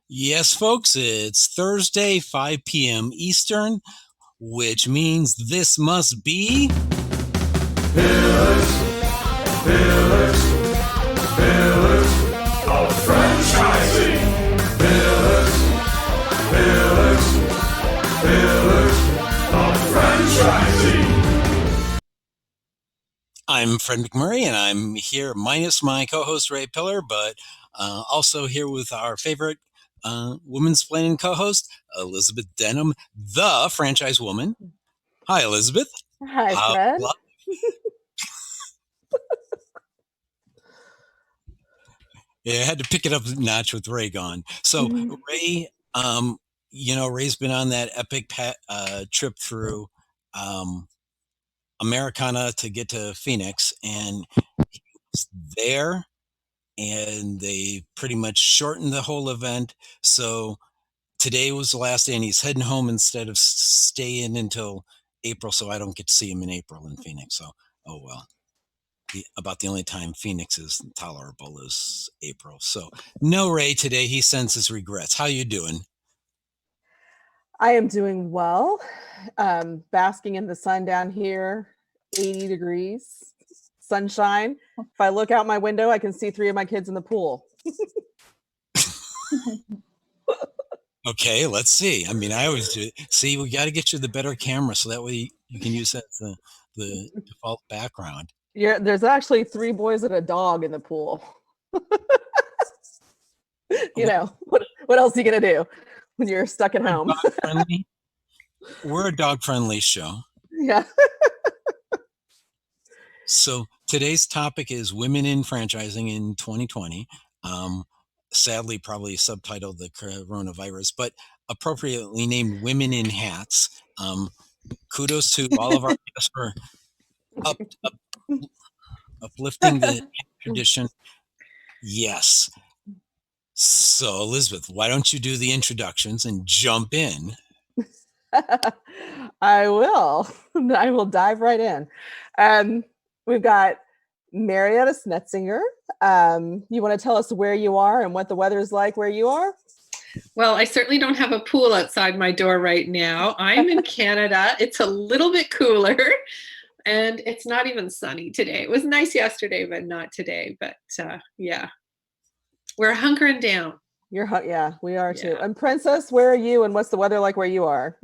Yes, folks, it's Thursday, 5 p.m. Eastern, which means this must be Pillars, pillars, pillars of franchising. Pillars, pillars, pillars of franchising. I'm Fred McMurray, and I'm here minus my co-host Ray Pillar, but also here with our favorite women's planning co-host, Elizabeth Denham, the franchise woman. Hi, Elizabeth. Hi, Fred. Yeah, I had to pick it up a notch with Ray gone. So Ray, Ray's been on that epic trip through Americana to get to Phoenix, and he was there, and they pretty much shortened the whole event. So today was the last day, and he's heading home instead of staying until April. So I don't get to see him in April in Phoenix. So, oh well. About the only time Phoenix is tolerable is April. So no Ray today. He sends his regrets. How you doing? I am doing well. Basking in the sun down here, 80 degrees, sunshine. If I look out my window, I can see 3 of my kids in the pool. Okay, let's see. I mean, I always do it. See, we got to get you the better camera so that way you can use that as the default background. Yeah, there's actually 3 boys and a dog in the pool. What else are you gonna do when you're stuck at home? We're a dog-friendly show. Yeah. So today's topic is women in franchising in 2020. Sadly, probably subtitled the coronavirus, but appropriately named Women in Hats. Kudos to all of our guests for uplifting the tradition. Yes. So, Elizabeth, why don't you do the introductions and jump in? I will. I will dive right in. We've got Marietta Snetzinger. You want to tell us where you are and what the weather is like where you are? Well, I certainly don't have a pool outside my door right now. I'm in Canada. It's a little bit cooler, and it's not even sunny today. It was nice yesterday, but not today. But yeah, we're hunkering down. Yeah, we are too. And Princess, where are you, and what's the weather like where you are?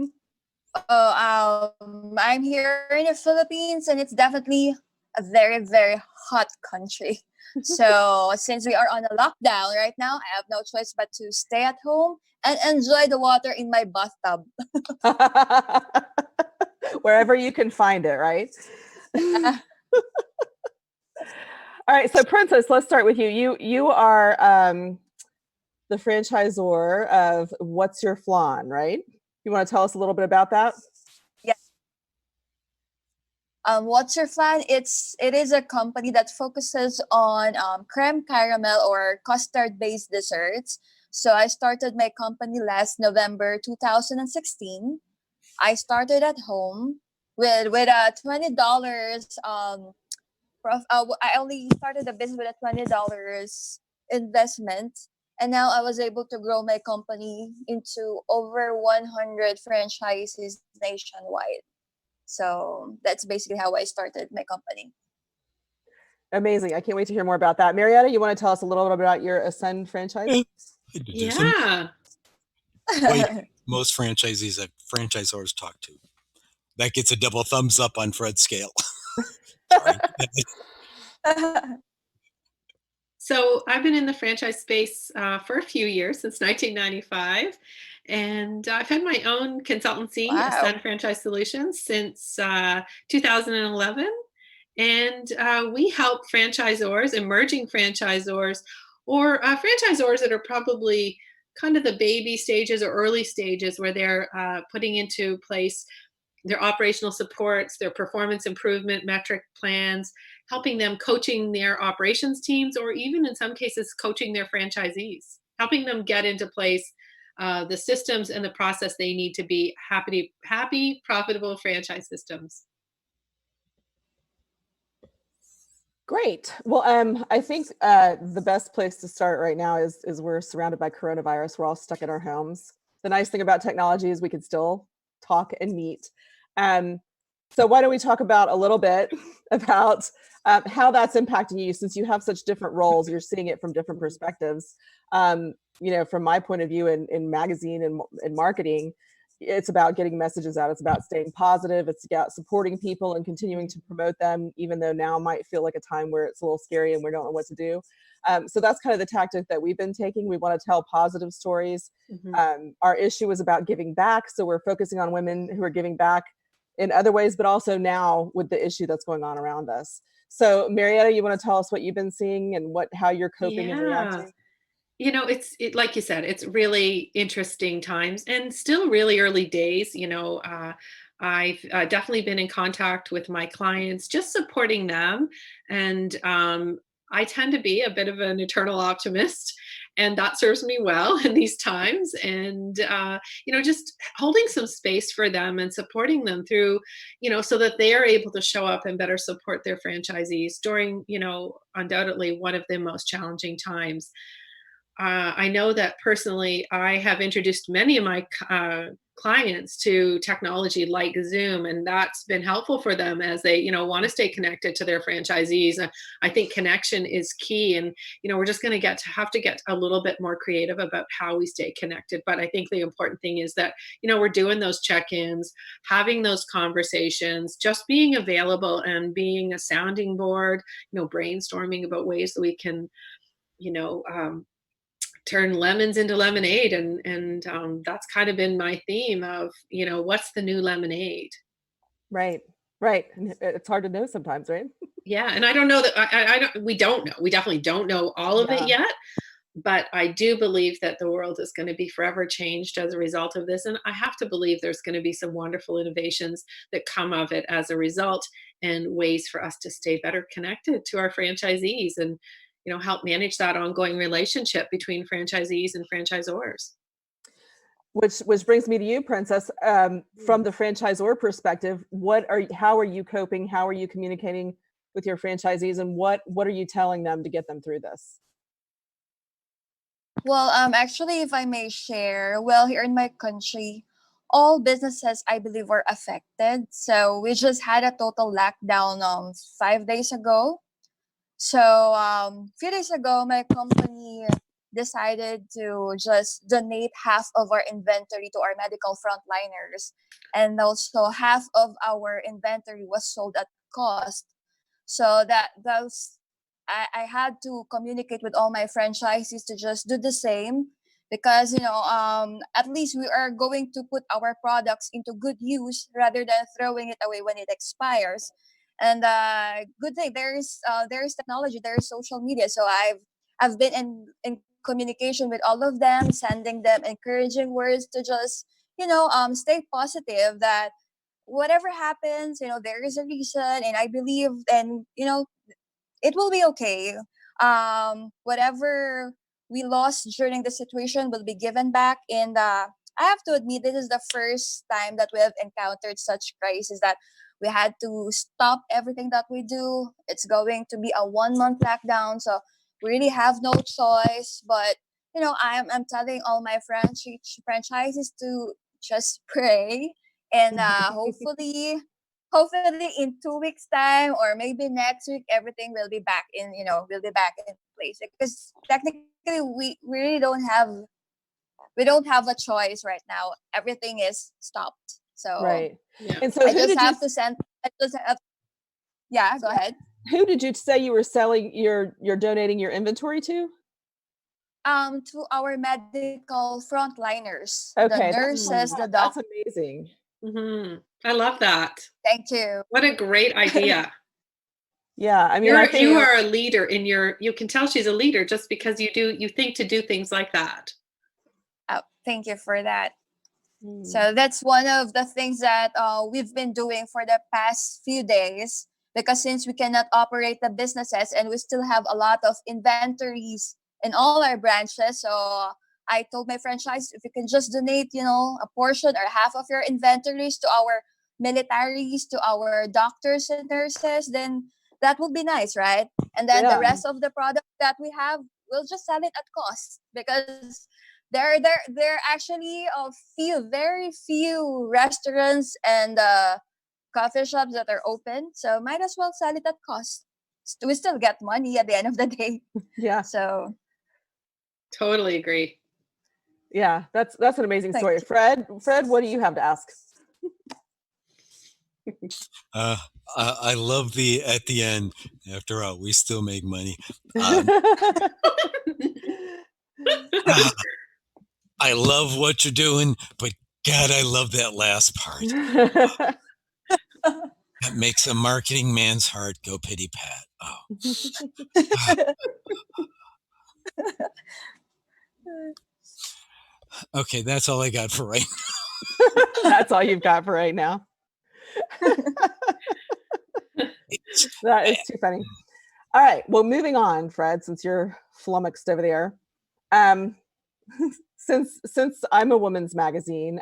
I'm here in the Philippines, and it's definitely a very, very hot country. So since we are on a lockdown right now, I have no choice but to stay at home and enjoy the water in my bathtub. Wherever you can find it, right? All right, so Princess, let's start with you. You are the franchisor of What's Your Flan, right? You want to tell us a little bit about that? Yeah. What's Your Flan? It is a company that focuses on creme caramel or custard-based desserts. So I started my company last November 2016. I started at home with a $20. I only started the business with a $20 investment. And now I was able to grow my company into over 100 franchises nationwide. So that's basically how I started my company. Amazing. I can't wait to hear more about that. Marietta, you want to tell us a little bit about your Ascend franchise? Yeah. Most franchisees that franchisors talk to. That gets a double thumbs up on Fred's scale. So I've been in the franchise space for a few years, since 1995. And I've had my own consultancy, Ascend Franchise Solutions, since 2011. And we help franchisors, emerging franchisors, or franchisors that are probably kind of the baby stages or early stages where they're putting into place their operational supports, their performance improvement metric plans, helping them coaching their operations teams, or even in some cases coaching their franchisees, helping them get into place the systems and the process they need to be happy, profitable franchise systems. Great. Well, I think the best place to start right now is we're surrounded by coronavirus. We're all stuck in our homes. The nice thing about technology is we can still talk and meet. Um, so why don't we talk about a little bit about how that's impacting you, since you have such different roles, you're seeing it from different perspectives. From my point of view in magazine and marketing, it's about getting messages out. It's about staying positive. It's about supporting people and continuing to promote them, even though now might feel like a time where it's a little scary and we don't know what to do. So that's kind of the tactic that we've been taking. We want to tell positive stories. Our issue is about giving back. So we're focusing on women who are giving back in other ways, but also now with the issue that's going on around us. So Marietta, you want to tell us what you've been seeing and how you're coping and reacting? It's like you said, it's really interesting times and still really early days. I've definitely been in contact with my clients, just supporting them. And I tend to be a bit of an eternal optimist, and that serves me well in these times. And, just holding some space for them and supporting them through, so that they are able to show up and better support their franchisees during, undoubtedly one of the most challenging times. I know that personally, I have introduced many of my clients to technology like Zoom, and that's been helpful for them as they, want to stay connected to their franchisees. I think connection is key, and we're just going to have to get a little bit more creative about how we stay connected. But I think the important thing is that we're doing those check-ins, having those conversations, just being available and being a sounding board, brainstorming about ways that we can, you know. Turn lemons into lemonade, and that's kind of been my theme of what's the new lemonade. Right. And it's hard to know sometimes, right? Yeah, and I don't know that we don't know, we definitely don't know all of it yet, but I do believe that the world is going to be forever changed as a result of this, and I have to believe there's going to be some wonderful innovations that come of it as a result, and ways for us to stay better connected to our franchisees and help manage that ongoing relationship between franchisees and franchisors. Which brings me to you, Princess. From the franchisor perspective, how are you coping? How are you communicating with your franchisees, and what are you telling them to get them through this? Well, actually, if I may share, well, here in my country, all businesses, I believe, were affected. So we just had a total lockdown 5 days ago. So a few days ago, my company decided to just donate half of our inventory to our medical frontliners. And also half of our inventory was sold at cost. So I had to communicate with all my franchisees to just do the same, because at least we are going to put our products into good use rather than throwing it away when it expires. And good thing there is technology, there is social media. So I've been in communication with all of them, sending them encouraging words to just stay positive, that whatever happens, there is a reason, and I believe, and it will be okay. Whatever we lost during the situation will be given back. And I have to admit, this is the first time that we have encountered such crisis that we had to stop everything that we do. It's going to be a 1 month lockdown, so we really have no choice. But I'm telling all my franchises to just pray, and hopefully in 2 weeks time, or maybe next week, everything will be back in place, because technically we really don't have a choice right now. Everything is stopped. So Right. Yeah. And so I just have to send I just have, yeah, go ahead. who did you say you were selling you're donating your inventory to? To our medical frontliners, the Okay, nurses, the that's doctors. amazing. I love that. Thank you. What a great idea. Yeah, I mean, I think You are a leader you can tell she's a leader just because you think to do things like that. Oh, thank you for that. So that's one of the things that we've been doing for the past few days, because since we cannot operate the businesses and we still have a lot of inventories in all our branches, so I told my franchise, if you can just donate, a portion or half of your inventories to our militaries, to our doctors and nurses, then that would be nice, right? And then Yeah. the rest of the product that we have, we'll just sell it at cost, because there actually a very few restaurants and coffee shops that are open, so might as well sell it at cost. We still get money at the end of the day. Yeah. So Totally agree. Yeah, that's an amazing Thank story. you. Fred, what do you have to ask? I love the at the end. After all, we still make money. I love what you're doing, but God, I love that last part. That makes a marketing man's heart go pity pat. Oh. Okay, that's all I got for right now. That's all you've got for right now. That is too funny. All right. Well, moving on, Fred, since you're flummoxed over there. Since I'm a women's magazine,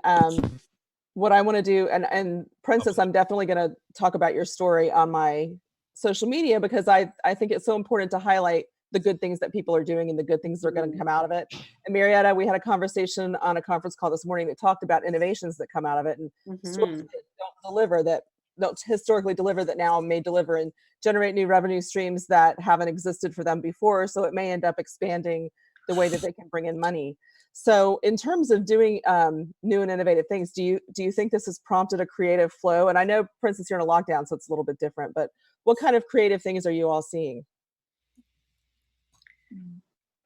what I want to do, and Princess, I'm definitely going to talk about your story on my social media, because I think it's so important to highlight the good things that people are doing and the good things that are going to come out of it. And Marietta, we had a conversation on a conference call this morning that talked about innovations that come out of it, and stores that don't historically deliver that now may deliver and generate new revenue streams that haven't existed for them before. So it may end up expanding the way that they can bring in money. So in terms of doing new and innovative things, do you think this has prompted a creative flow? And I know, Princess, you're in a lockdown, so it's a little bit different, but what kind of creative things are you all seeing?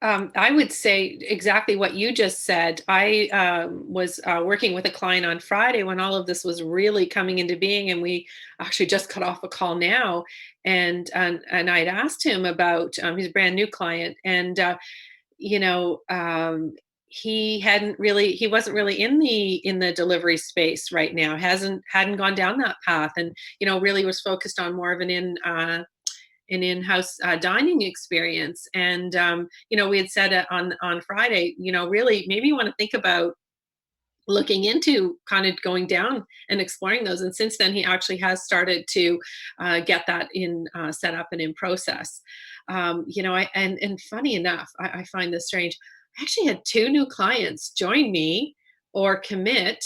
I would say exactly what you just said. I was working with a client on Friday when all of this was really coming into being, and we actually just got off a call now. And I'd asked him about he's a brand new client, and he wasn't really in the delivery space right now. Hadn't gone down that path, and really was focused on more of an in-house dining experience. And we had said on Friday, really maybe you want to think about looking into kind of going down and exploring those. And since then, he actually has started to get that in set up and in process. And funny enough, I find this strange. I actually had 2 new clients join me or commit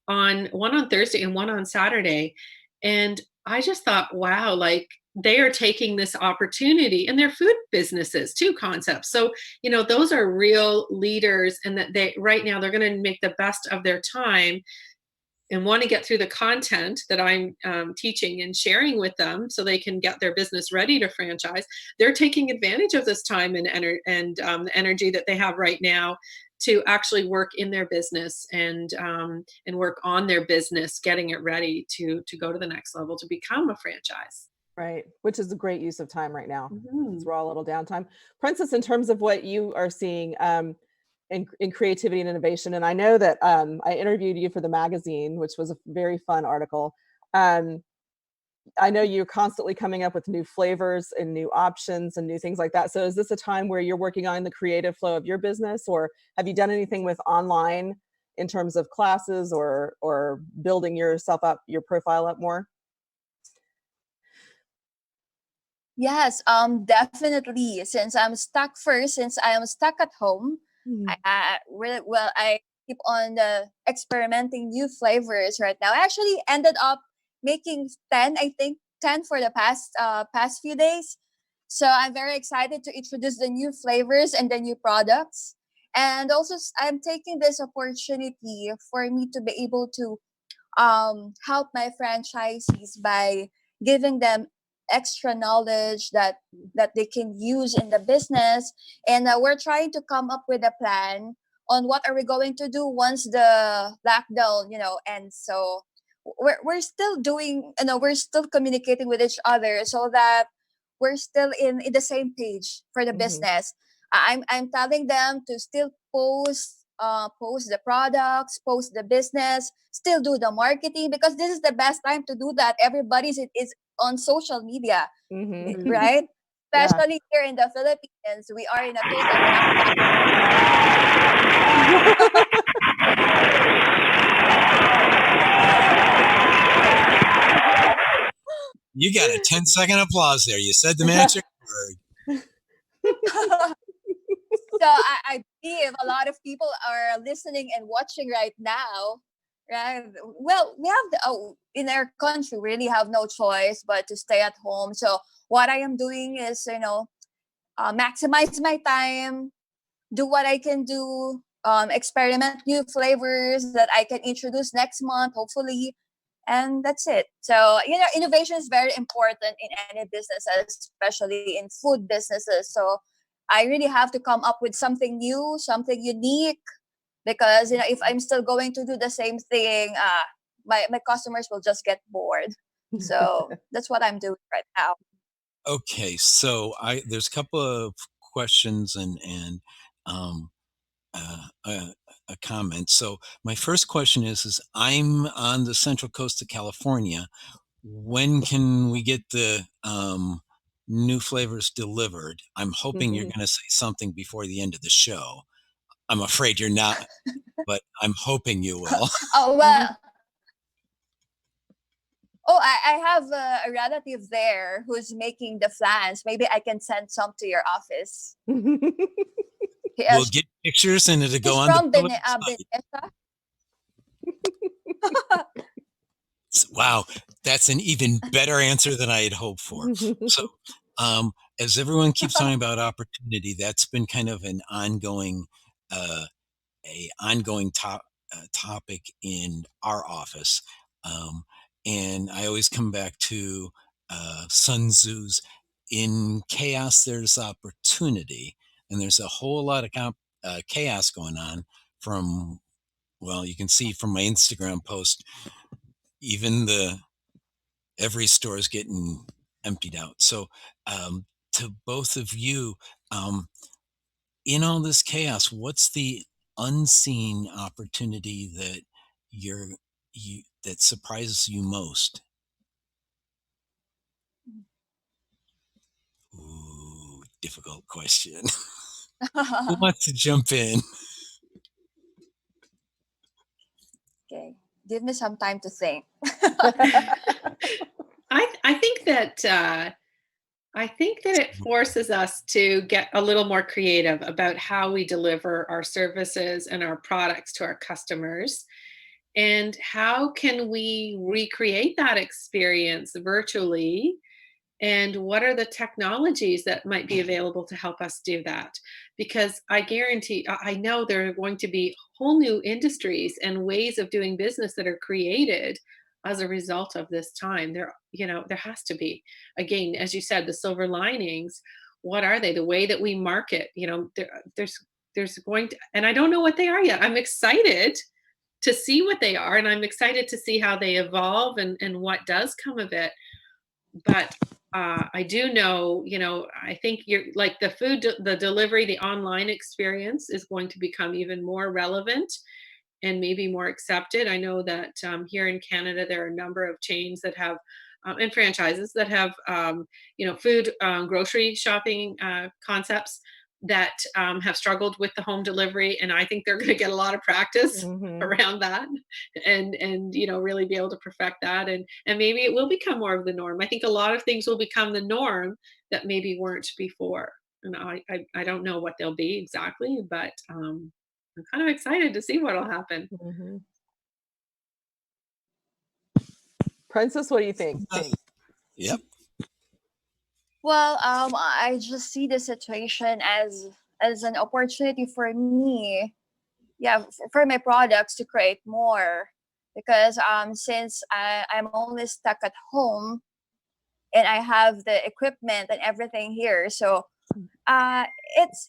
one on Thursday and one on Saturday. And I just thought, wow, like they are taking this opportunity, and they're food businesses too, concepts. So, those are real leaders, and that right now they're going to make the best of their time and want to get through the content that I'm teaching and sharing with them so they can get their business ready to franchise. They're taking advantage of this time and the energy that they have right now to actually work in their business and work on their business, getting it ready to go to the next level, to become a franchise. Right, which is a great use of time right now. Mm-hmm. Because we're all a little downtime. Princess, in terms of what you are seeing in creativity and innovation, and I know that I interviewed you for the magazine, which was a very fun article. I know you're constantly coming up with new flavors and new options and new things like that. So is this a time where you're working on the creative flow of your business, or have you done anything with online in terms of classes or building yourself up, your profile up more? Yes, definitely. Since I am stuck at home, I keep on experimenting new flavors right now. I actually ended up making 10 for the past few days. So I'm very excited to introduce the new flavors and the new products. And also, I'm taking this opportunity for me to be able to help my franchisees by giving them extra knowledge that they can use in the business. And we're trying to come up with a plan on what are we going to do once the lockdown ends. So we're still doing, we're still communicating with each other so that we're still in the same page for the business. I'm telling them to still post the products, post the business, still do the marketing, because this is the best time to do that. Everybody's is on social media, right? Especially here in the Philippines, we are in a total You got a 10-second applause there. You said the magic word. So I believe a lot of people are listening and watching right now. Right. Well, we have in our country, we really have no choice but to stay at home. So what I am doing is, maximize my time, do what I can do, experiment new flavors that I can introduce next month, hopefully. And that's it. So, innovation is very important in any businesses, especially in food businesses. So I really have to come up with something new, something unique, because, if I'm still going to do the same thing, my customers will just get bored. So that's what I'm doing right now. Okay, so there's a couple of questions and a comment. So my first question is I'm on the central coast of California. When can we get the new flavors delivered? I'm hoping you're going to say something before the end of the show. I'm afraid you're not, but I'm hoping you will. Oh, well. Oh, I have a relative there who's making the flans. Maybe I can send some to your office. We'll get pictures and it'll go on from the website. Wow, that's an even better answer than I had hoped for. So, as everyone keeps talking about opportunity, that's been kind of an ongoing, topic in our office. And I always come back to Sun Tzu's, in chaos, there's opportunity. And there's a whole lot of chaos going on from, well, you can see from my Instagram post, even every store is getting emptied out. So to both of you, in all this chaos, what's the unseen opportunity that that surprises you most? Ooh, difficult question. Who wants to jump in? Okay, give me some time to think. I think that it forces us to get a little more creative about how we deliver our services and our products to our customers. And how can we recreate that experience virtually? And what are the technologies that might be available to help us do that? Because I know there are going to be whole new industries and ways of doing business that are created as a result of this time. There has to be, again, as you said, the silver linings. What are they? The way that we market, there's going to, and I don't know what they are yet. I'm excited to see what they are, and I'm excited to see how they evolve and what does come of it. But I do know, I think you're like the delivery, the online experience is going to become even more relevant and maybe more accepted. I know that here in Canada, there are a number of chains that have and franchises that have, food grocery shopping concepts that have struggled with the home delivery, and I think they're going to get a lot of practice around that, and really be able to perfect that, and maybe it will become more of the norm. I think a lot of things will become the norm that maybe weren't before, and I don't know what they'll be exactly, but I'm kind of excited to see what'll happen. Princess, what do you think? Yep. Well, I just see the situation as an opportunity for me, for my products to create more, because since I'm only stuck at home and I have the equipment and everything here, so it's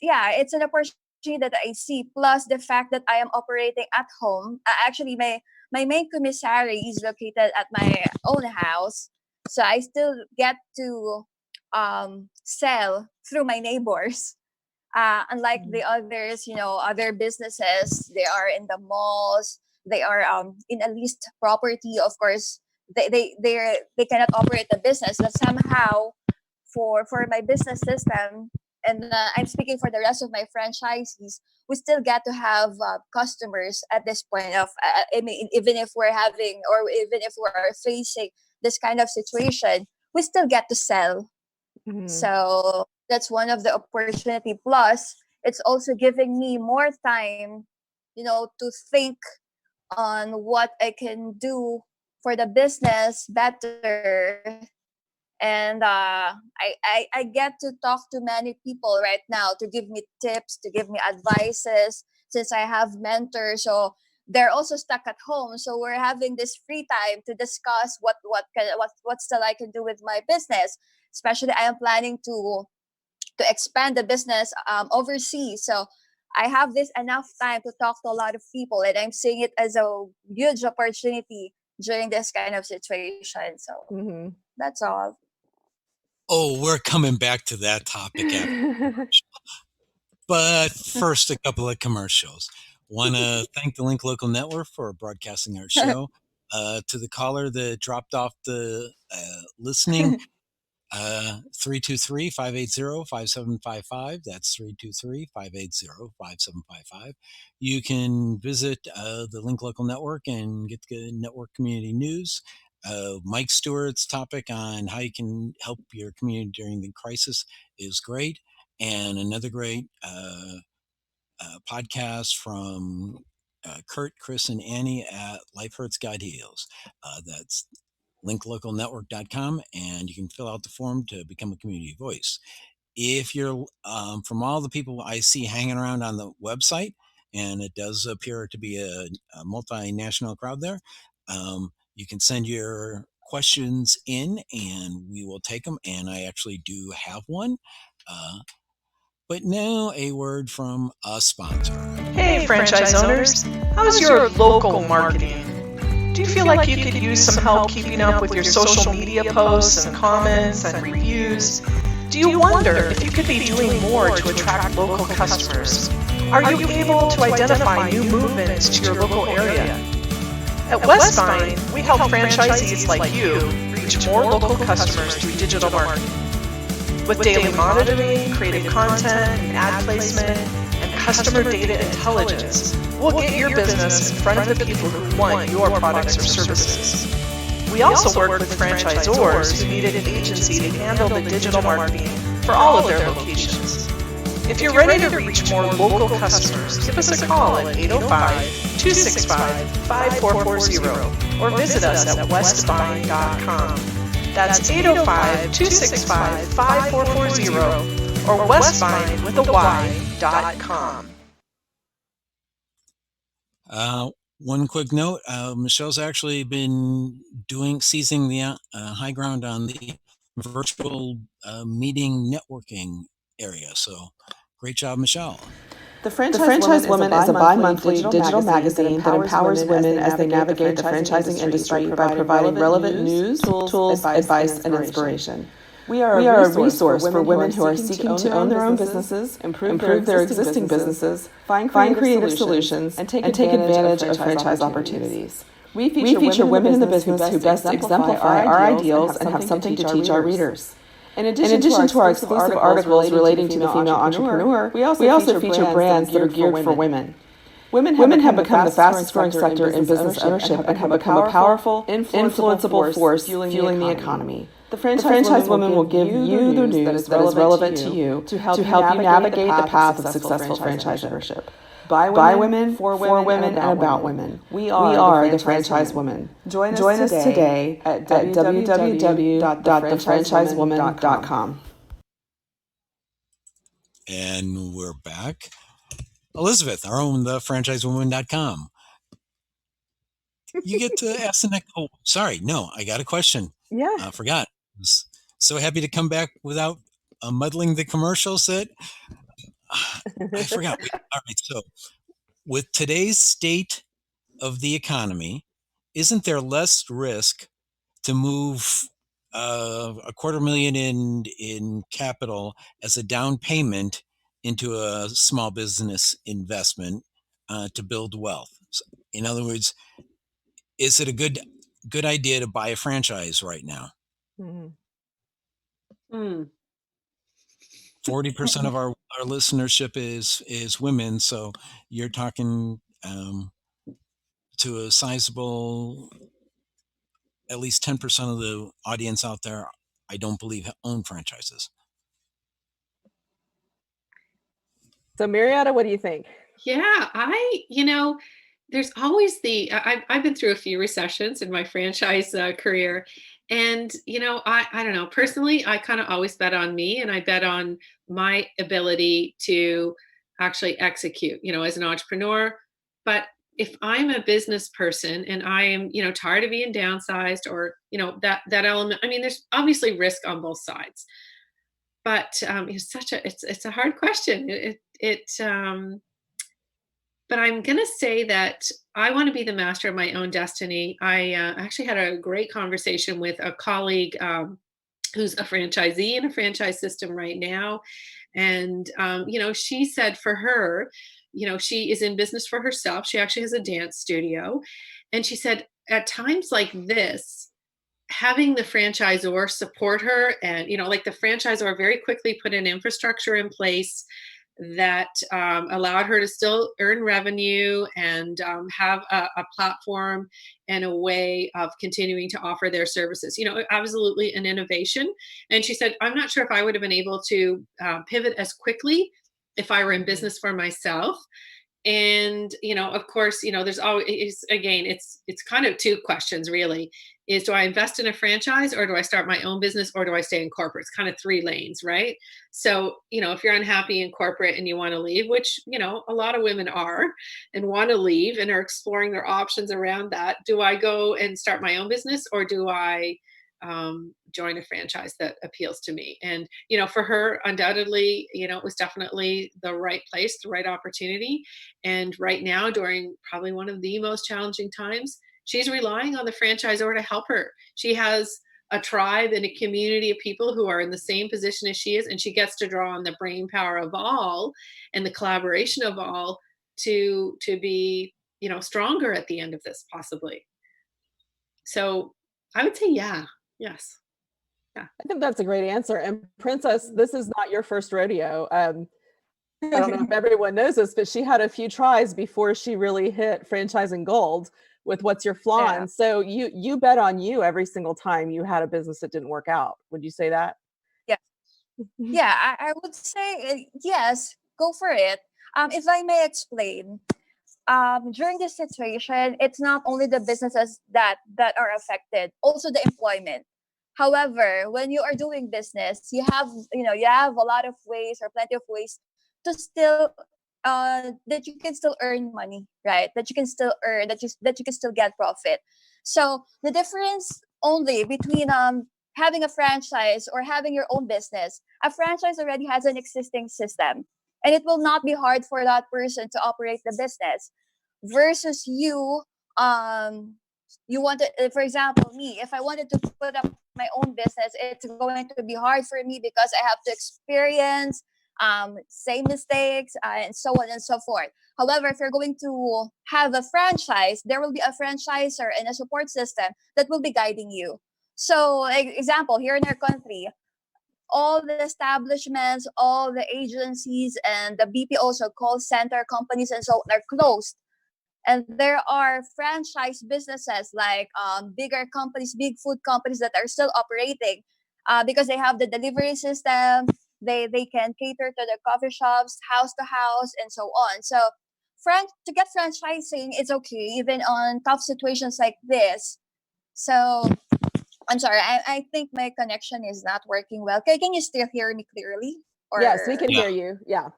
an opportunity that I see. Plus the fact that I am operating at home. Actually, my main commissary is located at my own house, so I still get to sell through my neighbors. Unlike the others, other businesses, they are in the malls, they are in a leased property. Of course, they cannot operate the business. But somehow, for my business system, and I'm speaking for the rest of my franchisees, we still get to have customers at this point of. I mean, even if we're having, or even if we're facing this kind of situation, we still get to sell. So that's one of the opportunity. Plus, it's also giving me more time, to think on what I can do for the business better. And I get to talk to many people right now to give me tips, to give me advices, since I have mentors. So they're also stuck at home. So we're having this free time to discuss what still I can do with my business. Especially, I am planning to expand the business overseas. So I have this enough time to talk to a lot of people, and I'm seeing it as a huge opportunity during this kind of situation. So that's all. Oh, we're coming back to that topic after. But first, a couple of commercials. Want to thank the Link Local Network for broadcasting our show. To the caller that dropped off the listening, 323-580-5755. That's 323-580-5755. You can visit the Link Local Network and get the network community news. Mike Stewart's topic on how you can help your community during the crisis is great. And another great podcast from Kurt, Chris, and Annie at Life Hurts, God Heals. That's linklocalnetwork.com, and you can fill out the form to become a community voice. If you're from all the people I see hanging around on the website, and it does appear to be a multinational crowd there, you can send your questions in and we will take them. And I actually do have one. But now a word from a sponsor. Hey, franchise owners, how's your local marketing? Do you feel like you could use some help keeping up with your social media posts and comments and reviews? Do you wonder if you could be doing more to attract local customers? Are you able to identify new movements to your local area? At Westvyne, we help franchisees like you reach more local customers through digital marketing. With daily monitoring, creative content, and ad placement, and customer data intelligence, we'll get your business in front of the people who want your products or services. We also work with franchisors who needed an agency to handle the digital marketing for all of their locations. If you're ready to reach more local customers, give us a call at 805-265-5440 or visit us at westvyne.com. That's 805-265-5440 or Westvyne with a Y.com. One quick note, Michelle's actually been seizing the high ground on the virtual meeting networking area. So great job, Michelle. The Franchise Woman is a bi-monthly digital magazine that empowers women as they navigate the franchising industry by providing relevant news, tools, advice, and inspiration. We are a resource for women who are seeking to own their own businesses, improve their existing businesses, find creative solutions, and take advantage of franchise opportunities. We feature women in the business who best exemplify our ideals and have something to teach our readers. In addition to our exclusive articles relating to the female entrepreneur, we also feature brands that are geared for women. Women have become the fastest growing sector in business ownership and have become a powerful, influenceable force fueling the economy. The Franchise Woman will give you the news that is relevant to you to help you navigate the path of successful franchise ownership. By women, for women, and about women. We are the Franchise Woman. Join us today at www.thefranchisewoman.com. And we're back. Elizabeth, our own thefranchisewoman.com. You get to ask the next. Oh, sorry. No, I got a question. Yeah. I forgot. I was so happy to come back without muddling the commercial set. I forgot. All right. So, with today's state of the economy, isn't there less risk to move $250,000 in capital as a down payment into a small business investment to build wealth? So, in other words, is it a good idea to buy a franchise right now? 40% of our listenership is women, so you're talking to a sizable, at least 10% of the audience out there I don't believe own franchises. So Marietta, what do you think? Yeah, there's always I've been through a few recessions in my franchise career. And, I don't know, personally, I kind of always bet on me and I bet on my ability to actually execute, as an entrepreneur. But if I'm a business person and I am, tired of being downsized or, that element, I mean, there's obviously risk on both sides. But it's a hard question. But I'm going to say that I want to be the master of my own destiny. I actually had a great conversation with a colleague who's a franchisee in a franchise system right now. And, she said for her, she is in business for herself. She actually has a dance studio. And she said, at times like this, having the franchisor support her and, like the franchisor very quickly put an infrastructure in place that allowed her to still earn revenue and have a platform and a way of continuing to offer their services. Absolutely an innovation. And she said, I'm not sure if I would have been able to pivot as quickly if I were in business for myself. And of course, there's always, again, it's kind of two questions really, is do I invest in a franchise or do I start my own business or do I stay in corporate? It's kind of three lanes, right? So if you're unhappy in corporate and you want to leave, which a lot of women are and want to leave and are exploring their options around that, do I go and start my own business or do I join a franchise that appeals to me? And for her, undoubtedly, it was definitely the right place, the right opportunity. And right now, during probably one of the most challenging times, she's relying on the franchisor to help her. She has a tribe and a community of people who are in the same position as she is, and she gets to draw on the brain power of all and the collaboration of all to be stronger at the end of this, possibly. So I would say yes. Yeah. I think that's a great answer. And Princess, this is not your first rodeo. I don't know if everyone knows this, but she had a few tries before she really hit franchising gold with What's Your Flawn. Yeah. So you bet on you every single time you had a business that didn't work out. Would you say that? Yeah. Yeah, I would say yes, go for it. If I may explain, during this situation, it's not only the businesses that are affected, also the employment. However, when you are doing business, you have a lot of ways or plenty of ways to still that you can still earn money, right? That you can still earn, that you can still get profit. So the difference only between having a franchise or having your own business, a franchise already has an existing system, and it will not be hard for that person to operate the business versus you wanted, for example, me, if I wanted to put up my own business, it's going to be hard for me because I have to experience same mistakes and so on and so forth. However, if you're going to have a franchise, there will be a franchisor and a support system that will be guiding you. So example, here in our country, all the establishments, all the agencies and the BPO, so call center companies and so on, are closed. And there are franchise businesses like bigger companies, big food companies that are still operating because they have the delivery system. They can cater to the coffee shops, house to house, and so on. So to get franchising, it's okay even on tough situations like this. So I'm sorry, I think my connection is not working well. Can you still hear me clearly? Or Yes, we can Yeah. hear you. Yeah.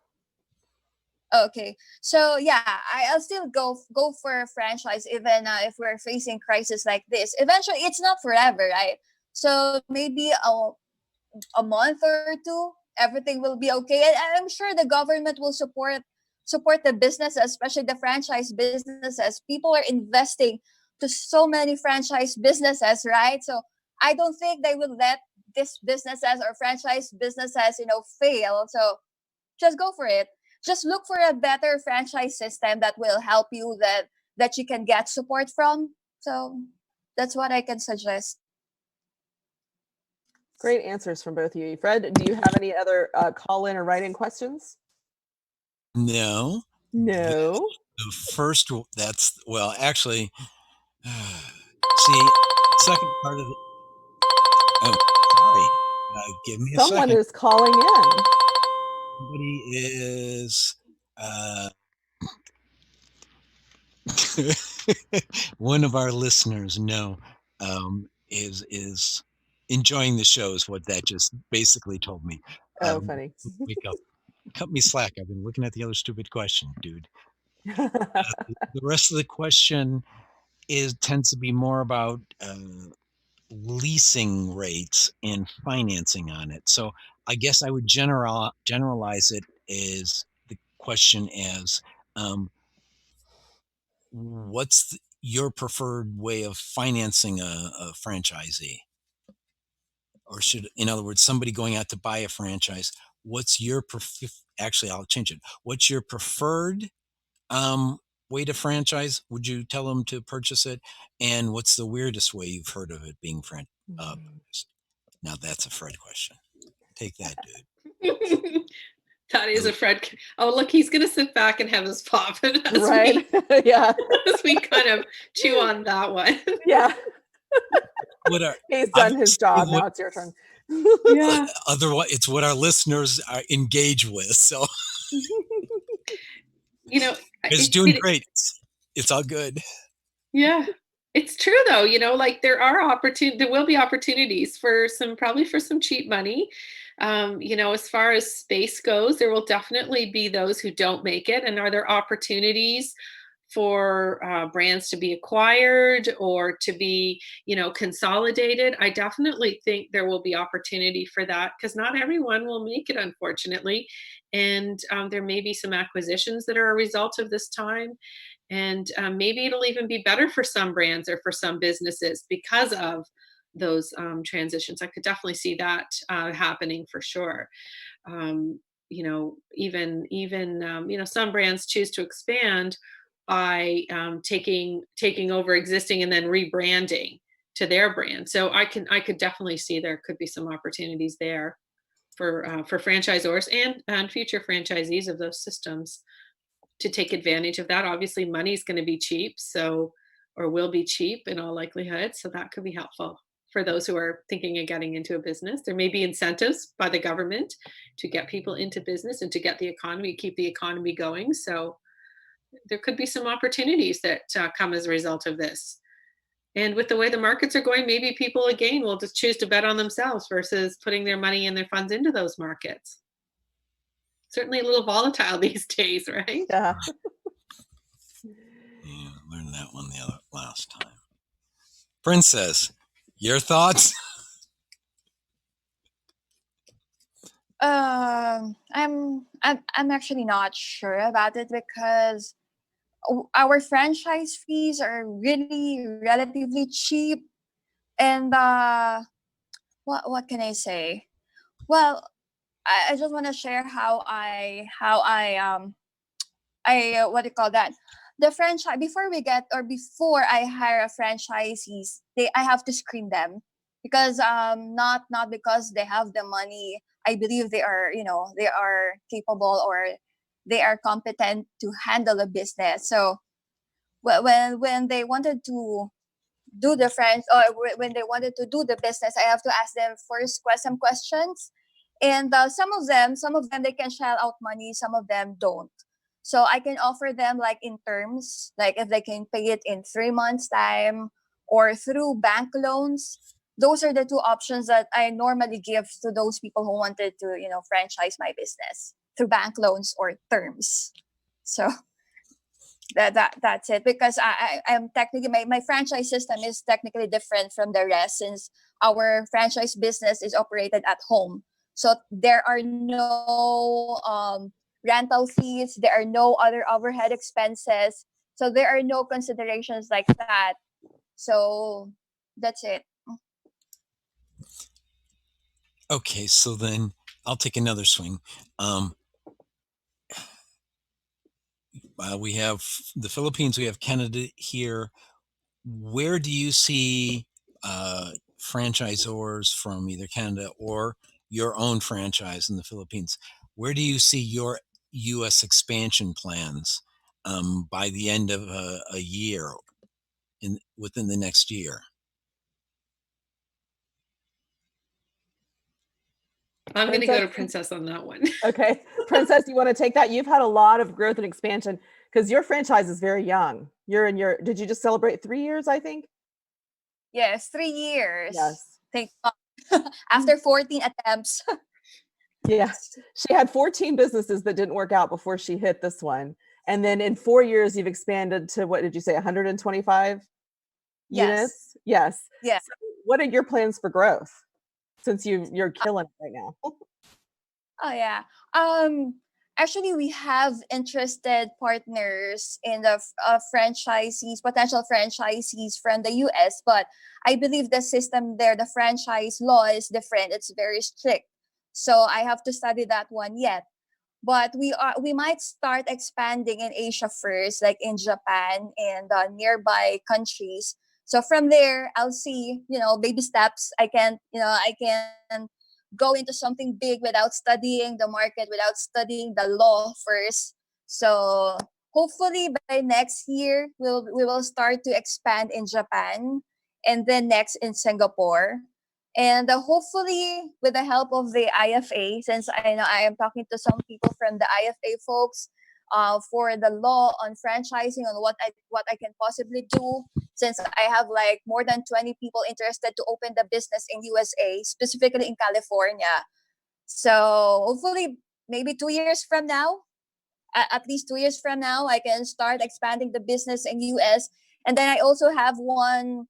okay, so yeah, I'll still go for a franchise even if we're facing crisis like this. Eventually, it's not forever, right? So maybe a month or two, everything will be okay, and I'm sure the government will support the business, especially the franchise businesses. People are investing to so many franchise businesses, right? So I don't think they will let these businesses or franchise businesses, fail. So just go for it. Just look for a better franchise system that will help you, that you can get support from. So that's what I can suggest. Great answers from both of you. Fred, do you have any other call-in or write-in questions? No. No. The first, actually, see, second part of the, oh, sorry. Give me a Someone second. is calling in. Somebody is one of our listeners. No, is enjoying the show. Is what that just basically told me. Oh, funny. Wake up. Cut me slack. I've been looking at the other stupid question, dude. The rest of the question tends to be more about leasing rates and financing on it. So I guess I would generalize it as the question as what's your preferred way of financing a franchisee? Or should, in other words, somebody going out to buy a franchise, what's your actually, I'll change it. What's your preferred um, way to franchise? Would you tell them to purchase it? And what's the weirdest way you've heard of it being purchased? Now that's a Fred question. Take that, dude. That is a Fred. Oh, look, he's going to sit back and have his pop as Right? Yeah. as we kind of chew on that one. Yeah. What are He's done his job. what- Now it's your turn. Yeah. otherwise it's what our listeners are engaged with. So You know, it's doing great. It's all good. Yeah. It's true though, like there will be opportunities for probably for some cheap money. As far as space goes, there will definitely be those who don't make it. And are there opportunities for brands to be acquired or to be, consolidated? I definitely think there will be opportunity for that because not everyone will make it, unfortunately. And there may be some acquisitions that are a result of this time. And maybe it'll even be better for some brands or for some businesses because of those transitions. I could definitely see that happening for sure. Even some brands choose to expand by taking over existing and then rebranding to their brand. So I could definitely see there could be some opportunities there for franchisors and future franchisees of those systems to take advantage of that. Obviously, money is going to be cheap, or will be cheap in all likelihood. So that could be helpful for those who are thinking of getting into a business. There may be incentives by the government to get people into business and to keep the economy going. So there could be some opportunities that come as a result of this. And with the way the markets are going, maybe people again will just choose to bet on themselves versus putting their money and their funds into those markets. Certainly a little volatile these days, right? Yeah. Yeah, learned that one the last time. Princess, your thoughts? I'm actually not sure about it because our franchise fees are really relatively cheap, and what can I say? Well, I just want to share how I what do you call that? The franchise before I hire a franchisees, I have to screen them because not because they have the money. I believe they are capable or they are competent to handle a business. So when they wanted to do the friends or when they wanted to do the business, I have to ask them first some questions, and some of them they can shell out money, some of them don't. So I can offer them like in terms, like if they can pay it in 3 months time or through bank loans. Those are the two options that I normally give to those people who wanted to franchise my business through bank loans or terms. So that's it, because I'm technically my franchise system is technically different from the rest, since our franchise business is operated at home. So there are no rental fees, there are no other overhead expenses, so there are no considerations like that. So that's it. Okay, so then I'll take another swing. We have the Philippines, we have Canada here. Where do you see franchisors from either Canada or your own franchise in the Philippines? Where do you see your U.S. expansion plans by the end of a year, within the next year? I'm going to go to Princess on that one. Okay. Princess, you want to take that? You've had a lot of growth and expansion because your franchise is very young. Did you just celebrate 3 years, I think? Yes, 3 years. Yes. Thank God. After 14 attempts. Yes. She had 14 businesses that didn't work out before she hit this one. And then in 4 years, you've expanded to, what did you say, 125 units? Yes. Yeah. So what are your plans for growth since you're killing it right now? Oh yeah. Actually, we have interested partners in the franchisees, potential franchisees from the US, but I believe the system there, the franchise law is different. It's very strict. So I have to study that one yet. But we might start expanding in Asia first, like in Japan and nearby countries. So from there, I'll see, baby steps. I can go into something big without studying the market, without studying the law first. So hopefully by next year, we will start to expand in Japan, and then next in Singapore. And hopefully, with the help of the IFA, since I know I am talking to some people from the IFA folks, for the law on franchising, on what I can possibly do, since I have like more than 20 people interested to open the business in USA, specifically in California. So hopefully, maybe 2 years from now, at least 2 years from now, I can start expanding the business in US. And then I also have one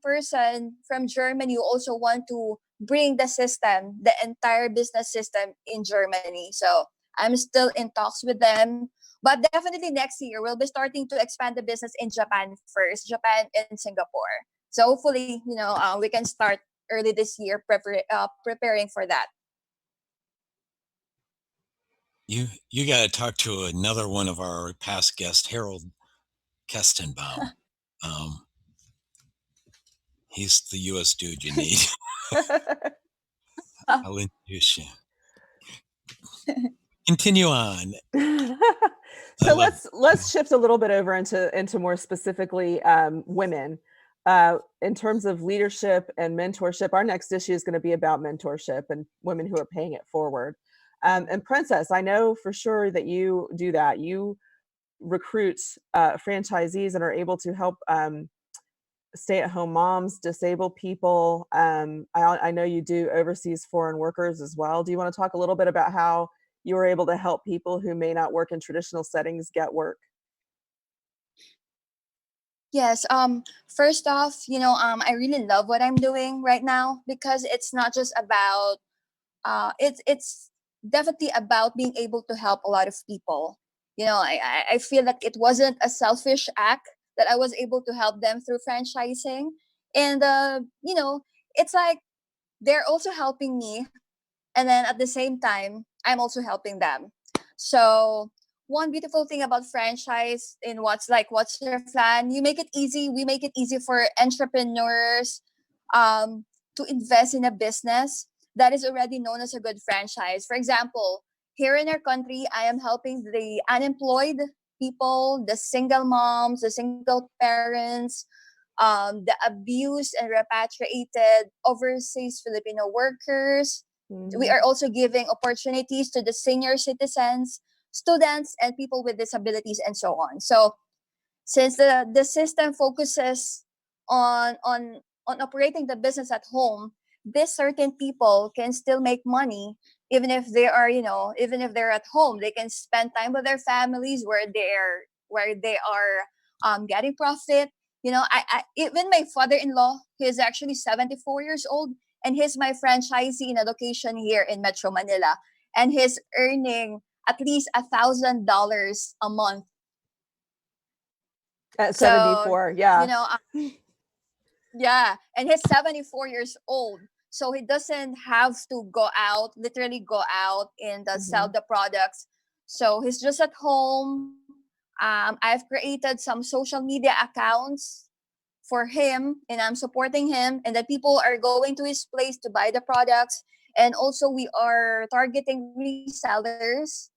person from Germany who also want to bring the entire business system in Germany. So I'm still in talks with them. But definitely next year, we'll be starting to expand the business in Japan first, Japan and Singapore. So hopefully, we can start early this year preparing for that. You got to talk to another one of our past guests, Harold Kestenbaum. He's the U.S. dude you need. I'll introduce you. Continue on. So let's shift a little bit over into more specifically women. In terms of leadership and mentorship, our next issue is going to be about mentorship and women who are paying it forward. And Princess, I know for sure that you do that. You recruit franchisees and are able to help stay-at-home moms, disabled people. I know you do overseas foreign workers as well. Do you want to talk a little bit about how you were able to help people who may not work in traditional settings get work? Yes. First off, I really love what I'm doing right now, because it's not just about it's definitely about being able to help a lot of people. I feel that it wasn't a selfish act that I was able to help them through franchising. And it's like they're also helping me, and then at the same time I'm also helping them. So one beautiful thing about franchise in what's your plan, you make it easy we make it easy for entrepreneurs to invest in a business that is already known as a good franchise. For example, here in our country, I am helping the unemployed people, the single moms, the single parents, the abused and repatriated overseas Filipino workers. We are also giving opportunities to the senior citizens, students, and people with disabilities, and so on. So since the system focuses on operating the business at home, these certain people can still make money even if they're at home. They can spend time with their families where they are getting profit. I even my father-in-law, he is actually 74 years old, and he's my franchisee in a location here in Metro Manila, and he's earning at least $1,000 a month at 74. Yeah. Yeah, and he's 74 years old. So he doesn't have to literally go out and sell the products. So he's just at home. I've created some social media accounts for him, and I'm supporting him. And the people are going to his place to buy the products. And also we are targeting resellers.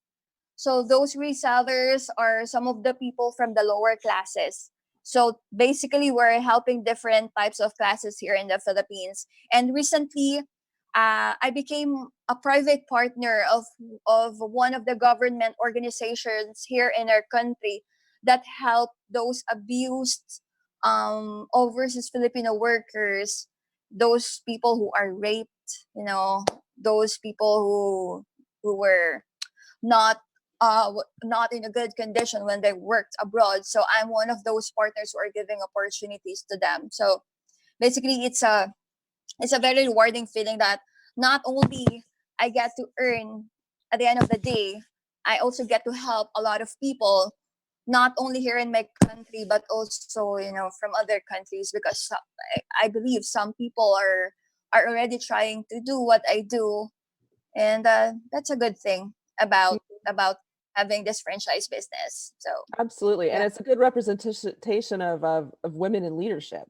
So those resellers are some of the people from the lower classes. So basically, we're helping different types of classes here in the Philippines. And recently, I became a private partner of one of the government organizations here in our country that help those abused overseas Filipino workers, those people who are raped, those people who were not not in a good condition when they worked abroad. So I'm one of those partners who are giving opportunities to them. So basically, it's a very rewarding feeling that not only I get to earn at the end of the day, I also get to help a lot of people, not only here in my country, but also, from other countries, because I believe some people are already trying to do what I do. And that's a good thing about having this franchise business. So Absolutely. And yeah. it's a good representation of women in leadership,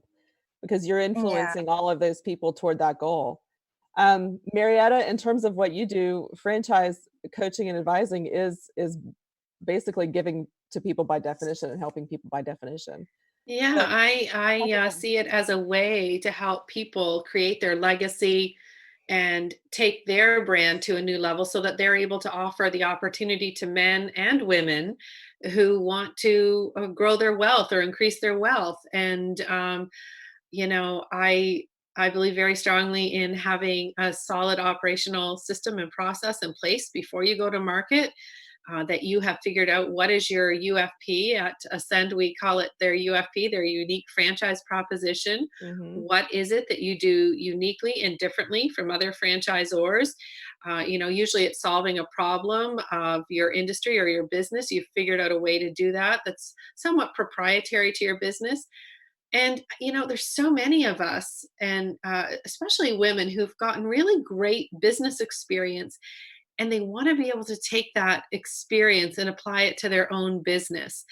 because you're Yeah. influencing all of those people toward that goal. Marietta, in terms of what you do, franchise coaching and advising is basically giving to people by definition and helping people by definition. Yeah, So I see it as a way to help people create their legacy and take their brand to a new level so that they're able to offer the opportunity to men and women who want to grow their wealth or increase their wealth. And I believe very strongly in having a solid operational system and process in place before you go to market. That you have figured out what is your UFP. At Ascend, we call it their UFP, their unique franchise proposition. mhm. What is it that you do uniquely and differently from other franchisors? Usually it's solving a problem of your industry or your business. You've figured out a way to do that that's somewhat proprietary to your business. And there's so many of us, and especially women, who've gotten really great business experience, and they want to be able to take that experience and apply it to their own business.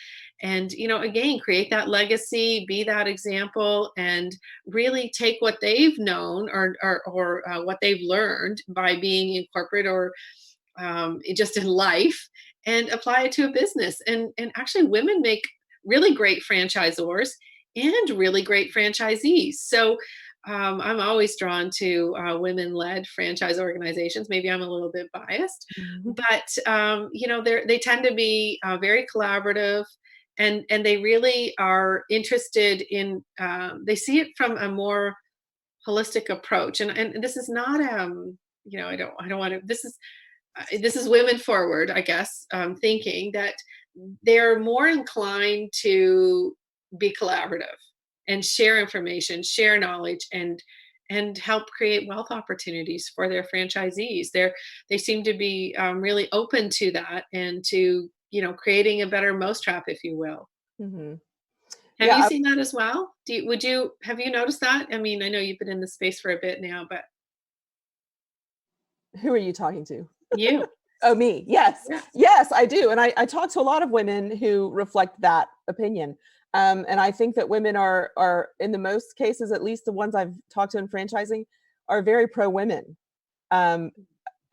And again, create that legacy, be that example, and really take what they've known or what they've learned by being in corporate or just in life, and apply it to a business. And actually, women make really great franchisors and really great franchisees. So I'm always drawn to women-led franchise organizations. Maybe I'm a little bit biased, Mhm. but they tend to be very collaborative, and they really are interested in. They see it from a more holistic approach, and this is not I don't want to. This is women forward, I guess, thinking that they're more inclined to be collaborative and share information, share knowledge, and help create wealth opportunities for their franchisees. They seem to be really open to that, and to creating a better mousetrap, if you will. Mhm. Have you Yeah, seen that as well? Have you noticed that? I mean, I know you've been in the space for a bit now, but who are you talking to? you. Oh, me. Yes. Yeah. Yes, I do. And I talk to a lot of women who reflect that opinion. And I think that women are in the most cases, at least the ones I've talked to in franchising, are very pro women. Um,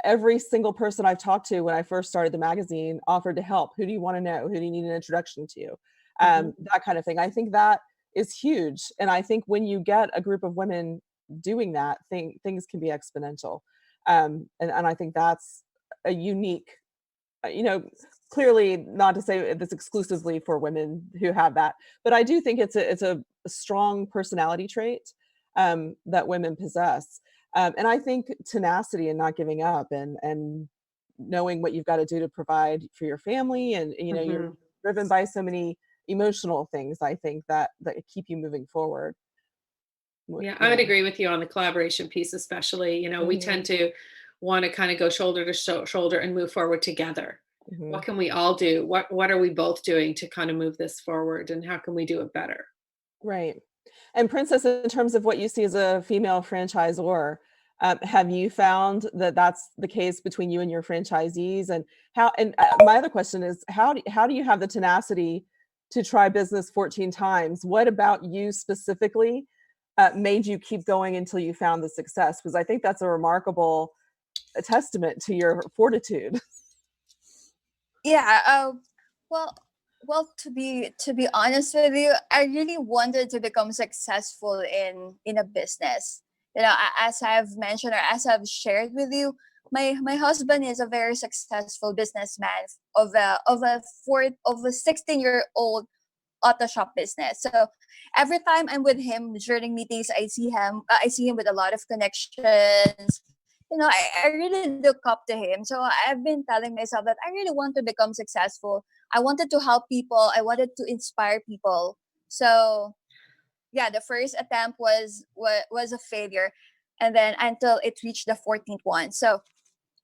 every single person I've talked to when I first started the magazine offered to help. Who do you want to know? Who do you need an introduction to? Mhm. That kind of thing. I think that is huge. And I think when you get a group of women doing that, things can be exponential. And I think that's a unique, you know, clearly not to say this exclusively for women who have that, but I do think it's a strong personality trait that women possess. And I think tenacity and not giving up and knowing what you've got to do to provide for your family, and you're Mhm. driven by so many emotional things, I think that keep you moving forward. Yeah, I You would know. agree with you on the collaboration piece, especially. We Hmm. tend to want to kind of go shoulder to shoulder and move forward together. Hmm. What can we all do? What are we both doing to kind of move this forward, and how can we do it better? Right. And Princess, in terms of what you see as a female franchisor, have you found that that's the case between you and your franchisees? And how? And my other question is, how do you have the tenacity to try business 14 times? What about you specifically made you keep going until you found the success? Because I think that's a remarkable testament to your fortitude. Yeah. Well, to be honest with you, I really wanted to become successful in a business. As I've mentioned or as I've shared with you, my husband is a very successful businessman of a 16-year-old auto shop business. So every time I'm with him during meetings, I see him with a lot of connections. I really look up to him. So I've been telling myself that I really want to become successful. I wanted to help people. I wanted to inspire people. So yeah, the first attempt was a failure, and then until it reached the 14th one. So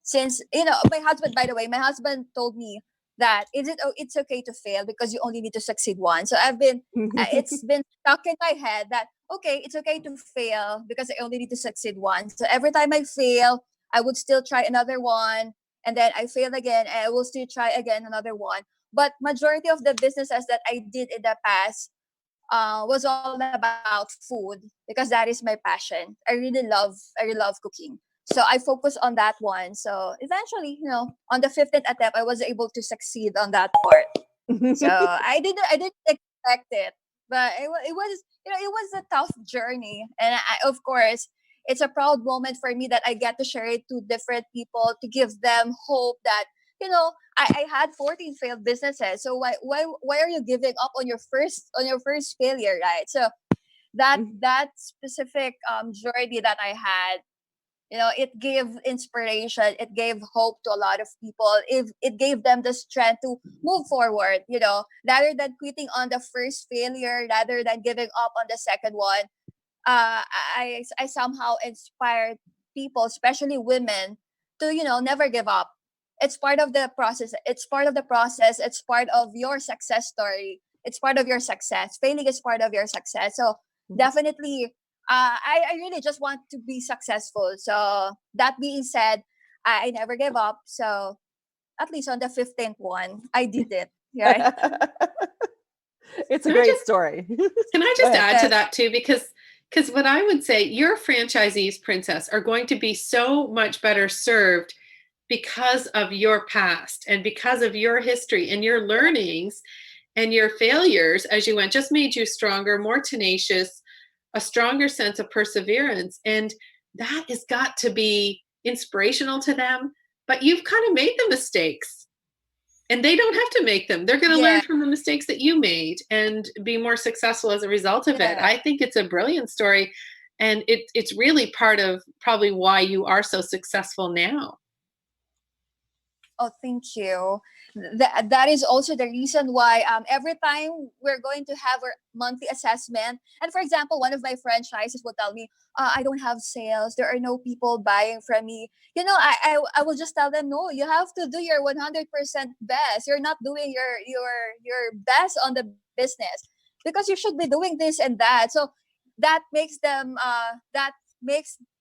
since my husband, by the way, my husband told me that it's okay to fail because you only need to succeed once. So it's been stuck in my head that okay, it's okay to fail because I only need to succeed once. So every time I fail, I would still try another one, and then I fail again and I will still try again another one. But majority of the businesses that I did in the past was all about food because that is my passion. I really love cooking. So I focus on that one. So eventually, on the 15th attempt, I was able to succeed on that part. So I didn't expect it, but it was a tough journey, and of course, it's a proud moment for me that I get to share it to different people to give them hope that I had 14 failed businesses. So why are you giving up on your first failure, right? So that specific journey that I had, it gave inspiration, it gave hope to a lot of people. It gave them the strength to move forward, rather than quitting on the first failure, rather than giving up on the second one. I somehow inspired people, especially women, to never give up. It's part of the process. It's part of the process. It's part of your success story. It's part of your success. Failing is part of your success. So definitely, I really just want to be successful. So that being said, I never gave up. So at least on the 15th one, I did it. Right. It's a Can I great just- story. Can I Go just ahead. add to that too? Because what I would say, your franchisees, Princess, are going to be so much better served because of your past and because of your history and your learnings and your failures as you went, just made you stronger, more tenacious, a stronger sense of perseverance. And that has got to be inspirational to them. But you've kind of made the mistakes and they don't have to make them. They're going to learn Yeah. from the mistakes that you made and be more successful as a result of it. Yeah. I think it's a brilliant story. And it's really part of probably why you are so successful now. Oh, thank you. That is also the reason why every time we're going to have our monthly assessment, and for example, one of my franchises will tell me, I don't have sales. There are no people buying from me. I will just tell them, no, you have to do your 100% best. You're not doing your best on the business because you should be doing this and that. So that makes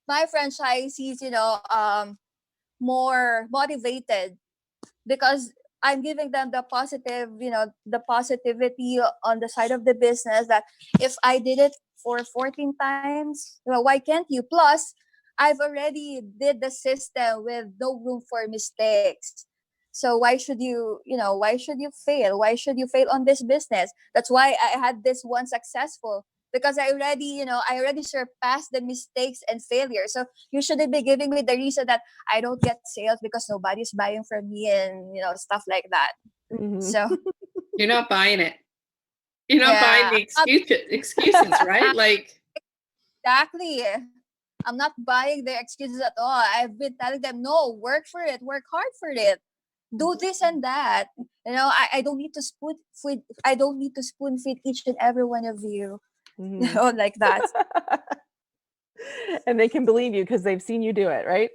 my franchisees, more motivated because I'm giving them the positive, the positivity on the side of the business that if I did it for 14 times, why can't you? Plus, I've already did the system with no room for mistakes. So why should you fail? Why should you fail on this business? That's why I had this one successful because I already surpassed the mistakes and failures. So you shouldn't be giving me the reason that I don't get sales because nobody's buying from me and stuff like that. Mhm. So You're not buying it. You're not buying yeah, the excuses, right? Like, exactly. I'm not buying their excuses at all. I've been telling them, no, work for it, work hard for it, do this and that. I don't need to spoon feed. I don't need to spoon feed each and every one of you. Mhm. Like that. And they can believe you because they've seen you do it, right?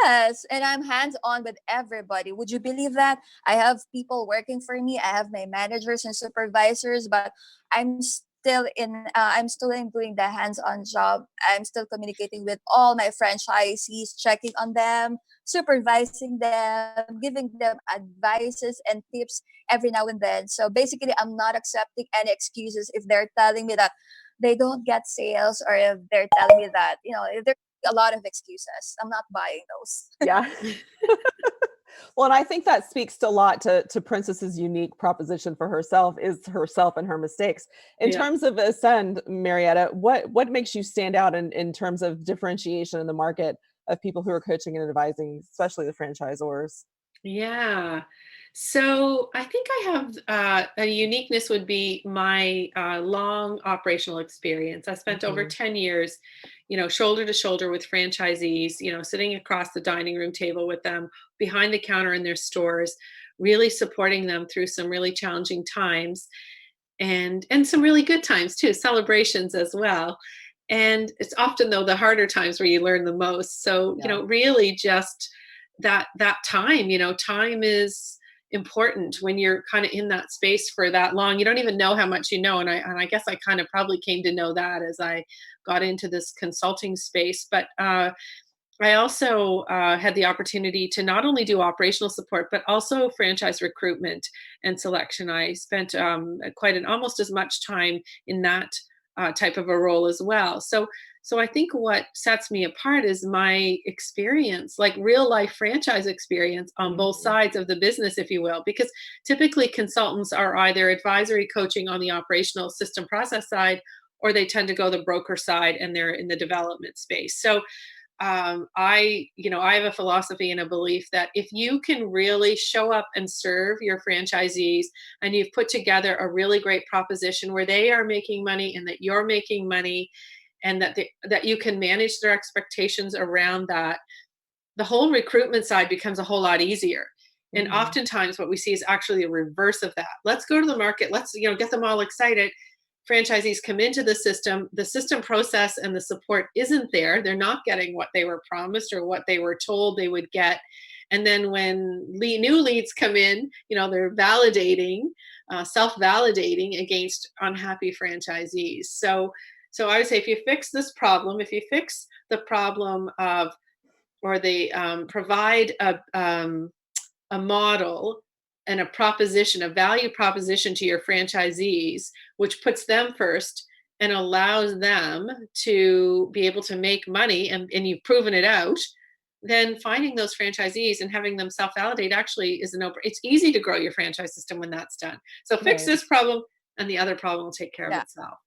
Yes, and I'm hands on with everybody. Would you believe that? I have people working for me. I have my managers and supervisors, but I'm still in doing the hands-on job. I'm still communicating with all my franchisees, checking on them, supervising them, giving them advices and tips every now and then. So basically, I'm not accepting any excuses if they're telling me that they don't get sales or if they're telling me that, if they're a lot of excuses. I'm not buying those. Yeah. Well, and I think that speaks a lot to Princess's unique proposition for herself is herself and her mistakes. In Yeah. terms of Ascend, Marietta, what makes you stand out in terms of differentiation in the market of people who are coaching and advising, especially the franchisors? Yeah. So I think I have a uniqueness would be my long operational experience. I spent over Mhm. 10 years, shoulder to shoulder with franchisees, sitting across the dining room table with them, behind the counter in their stores, really supporting them through some really challenging times and some really good times too, celebrations as well. And it's often though the harder times where you learn the most. So, Yeah. really just that time, time is important when you're kind of in that space for that long. You don't even know how much you know. And I guess I kind of probably came to know that as I got into this consulting space. But I also had the opportunity to not only do operational support, but also franchise recruitment and selection. I spent almost as much time in that type of a role as well. So I think what sets me apart is my experience, like real life franchise experience on both Mhm. sides of the business, if you will, because typically consultants are either advisory coaching on the operational system process side, or they tend to go the broker side and they're in the development space. So I have a philosophy and a belief that if you can really show up and serve your franchisees and you've put together a really great proposition where they are making money and that you're making money and that you can manage their expectations around that, the whole recruitment side becomes a whole lot easier. And Mhm. oftentimes what we see is actually the reverse of that. Let's go to the market. Let's, get them all excited. Franchisees come into the system process and the support isn't there. They're not getting what they were promised or what they were told they would get. And then when new leads come in, they're validating, self-validating against unhappy franchisees. So I would say if you fix this problem, if you fix the problem of or they provide a model and a proposition, a value proposition to your franchisees, which puts them first and allows them to be able to make money, and you've proven it out, then finding those franchisees and having them self-validate actually is it's easy to grow your franchise system when that's done. So fix Right. this problem and the other problem will take care of Yeah. itself.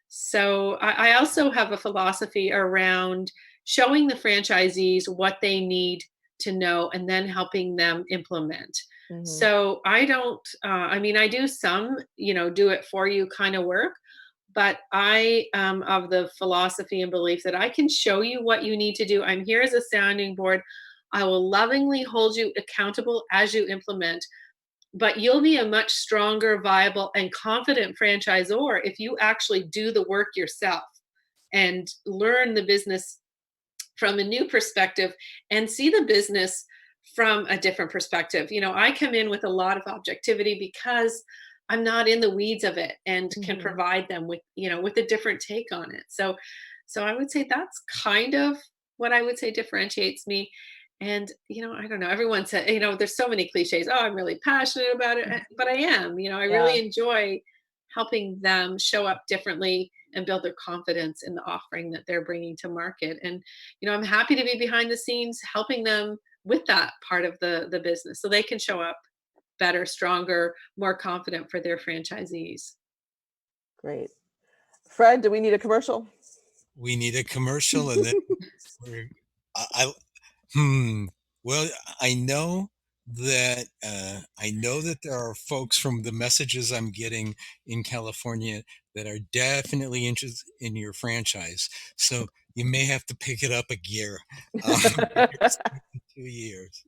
So I also have a philosophy around showing the franchisees what they need to know and then helping them implement. Mhm. So I don't, I do some, do it for you kind of work, but I am of the philosophy and belief that I can show you what you need to do. I'm here as a sounding board. I will lovingly hold you accountable as you implement, but you'll be a much stronger, viable, and confident franchisor if you actually do the work yourself and learn the business from a new perspective and see the business from a different perspective. I come in with a lot of objectivity because I'm not in the weeds of it and can Mhm. provide them with a different take on it. So I would say that's kind of what I would say differentiates me. And I don't know. Everyone said, there's so many cliches. Oh, I'm really passionate about it, but I am. I Yeah. really enjoy helping them show up differently and build their confidence in the offering that they're bringing to market. And I'm happy to be behind the scenes helping them with that part of the business so they can show up better, stronger, more confident for their franchisees. Great. Fred, do we need a commercial? We need a commercial, and then we're I hmm. Well, I know I know that there are folks from the messages I'm getting in California that are definitely interested in your franchise. So you may have to pick it up a gear in 2 years.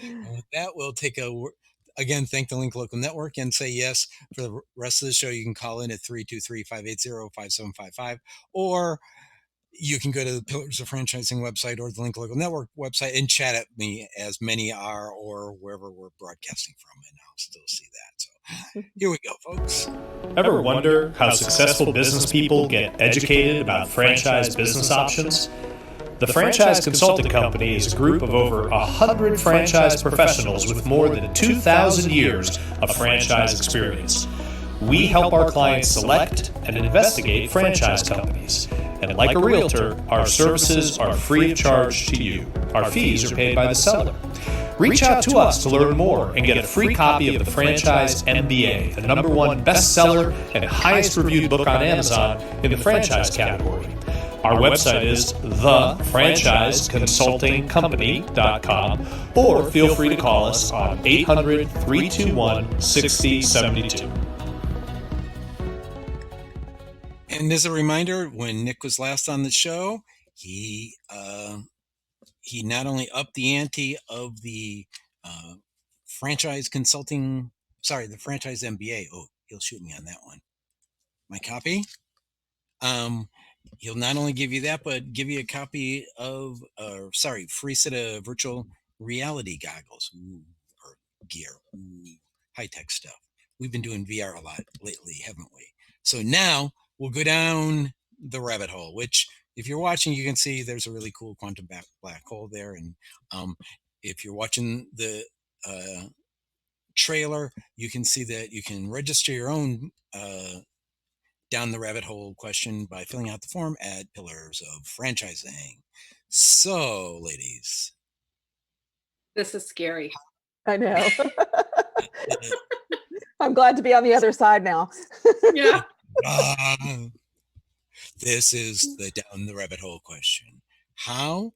And with that, we'll take again, thank the Link Local Network and say yes. For the rest of the show, you can call in at 323-580-5755, or you can go to the Pillars of Franchising website or the Link Local Network website and chat at me, as many are, or wherever we're broadcasting from, and I'll still see that. So here we go, folks. Ever wonder how successful business people get educated about franchise business options? The Franchise Consulting Company is a group of over 100 franchise professionals with more than 2,000 years of franchise experience. We help our clients select and investigate franchise companies. And like a realtor, our services are free of charge to you. Our fees are paid by the seller. Reach out to us to learn more and get a free copy of The Franchise MBA, the #1 bestseller and highest reviewed book on Amazon in the franchise category. Our website is thefranchiseconsultingcompany.com, or feel free to call us on 800-321-6072. And as a reminder, when Nick was last on the show, he not only upped the ante of the franchise MBA. Oh, he'll shoot me on that one. My copy. He'll not only give you that, but give you a copy of, free set of virtual reality goggles or gear, high-tech stuff. We've been doing VR a lot lately, haven't we? So now we'll go down the rabbit hole, which if you're watching, you can see there's a really cool quantum black hole there. And if you're watching the trailer, you can see that you can register your own down the rabbit hole question by filling out the form at Pillars of Franchising. So, ladies. This is scary. I know. I'm glad to be on the other side now. Yeah. This is the down the rabbit hole question. How